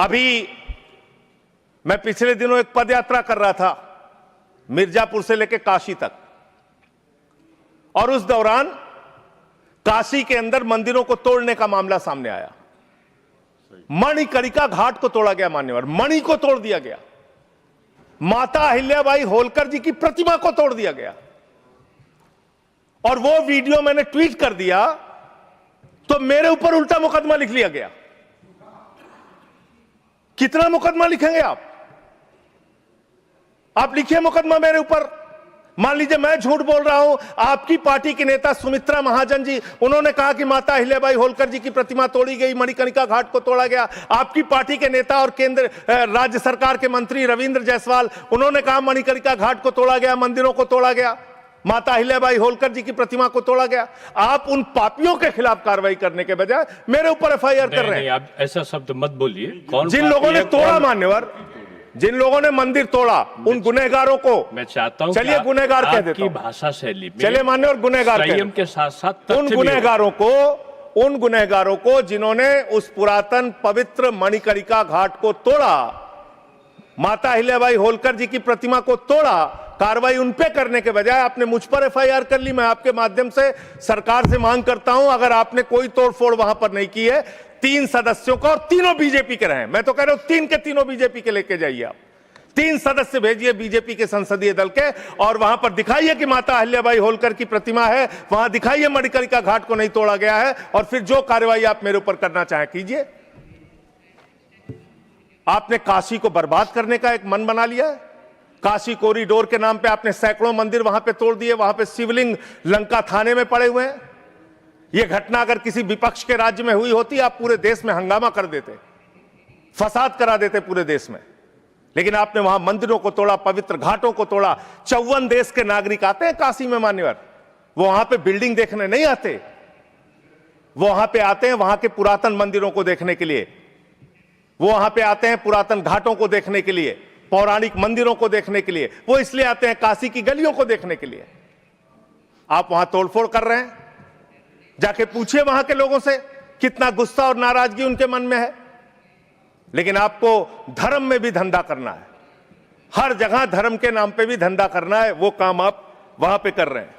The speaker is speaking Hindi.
अभी मैं पिछले दिनों एक पद यात्रा कर रहा था मिर्जापुर से लेकर काशी तक, और उस दौरान काशी के अंदर मंदिरों को तोड़ने का मामला सामने आया। मणिकर्णिका घाट को तोड़ा गया, मान्यवर, मणि को तोड़ दिया गया, माता अहिल्याबाई होलकर जी की प्रतिमा को तोड़ दिया गया, और वो वीडियो मैंने ट्वीट कर दिया तो मेरे ऊपर उल्टा मुकदमा लिख लिया गया। कितना मुकदमा लिखेंगे आप लिखिए मुकदमा मेरे ऊपर। मान लीजिए मैं झूठ बोल रहा हूं, आपकी पार्टी की नेता सुमित्रा महाजन जी, उन्होंने कहा कि माता अहिल्याबाई होलकर जी की प्रतिमा तोड़ी गई, मणिकर्णिका घाट को तोड़ा गया। आपकी पार्टी के नेता और केंद्र राज्य सरकार के मंत्री रविंद्र जायसवाल, उन्होंने कहा मणिकर्णिका घाट को तोड़ा गया, मंदिरों को तोड़ा गया, माता अहिल्याबाई होलकर जी की प्रतिमा को तोड़ा गया। आप उन पापियों के खिलाफ कार्रवाई करने के बजाय मेरे ऊपर एफआईआर कर रहे हैं। आप ऐसा शब्द मत बोलिए। कौन जिन लोगों ने तोड़ा, मान्यवर, जिन लोगों ने मंदिर तोड़ा, उन गुनहगारों को मैं चाहता हूं, चलिए गुनहगार कह देता हूं, भाषा शैली में चलिए मान्यवर गुनहगार संयम के साथ साथ उन गुनहगारों को जिन्होंने उस पुरातन पवित्र मणिकर्णिका घाट को तोड़ा, माता अहिल्याबाई होलकर जी की प्रतिमा को तोड़ा, कार्रवाई उन पे करने के बजाय आपने मुझ पर एफआईआर कर ली। मैं आपके माध्यम से सरकार से मांग करता हूं, अगर आपने कोई तोड़फोड़ वहां पर नहीं की है, 3 सदस्यों का, और तीनों बीजेपी के रहे, मैं तो कह रहा हूं 3 के तीनों बीजेपी के लेके जाइए आप। 3 सदस्य भेजिए बीजेपी के संसदीय दल के, और वहां पर दिखाइए कि माता अहिल्याबाई होलकर की प्रतिमा है, वहां दिखाइए मणिकर्णिका घाट को नहीं तोड़ा गया है, और फिर जो कार्रवाई आप मेरे ऊपर करना चाहें कीजिए। आपने काशी को बर्बाद करने का एक मन बना लिया है। काशी कॉरिडोर के नाम पे आपने सैकड़ों मंदिर वहां पे तोड़ दिए, वहां पे शिवलिंग लंका थाने में पड़े हुए हैं। यह घटना अगर किसी विपक्ष के राज्य में हुई होती, आप पूरे देश में हंगामा कर देते, फसाद करा देते पूरे देश में। लेकिन आपने वहां मंदिरों को तोड़ा, पवित्र घाटों को तोड़ा। 54 देश के नागरिक आते हैं काशी में, मान्यवर, वो वहां पे बिल्डिंग देखने नहीं आते, वो वहां पे आते हैं वहां के पुरातन मंदिरों को देखने के लिए, वो वहां पे आते हैं पुरातन घाटों को देखने के लिए, पौराणिक मंदिरों को देखने के लिए, वो इसलिए आते हैं काशी की गलियों को देखने के लिए। आप वहां तोड़फोड़ कर रहे हैं। जाके पूछिए वहां के लोगों से कितना गुस्सा और नाराजगी उनके मन में है। लेकिन आपको धर्म में भी धंधा करना है, हर जगह धर्म के नाम पे भी धंधा करना है, वो काम आप वहां पे कर रहे हैं।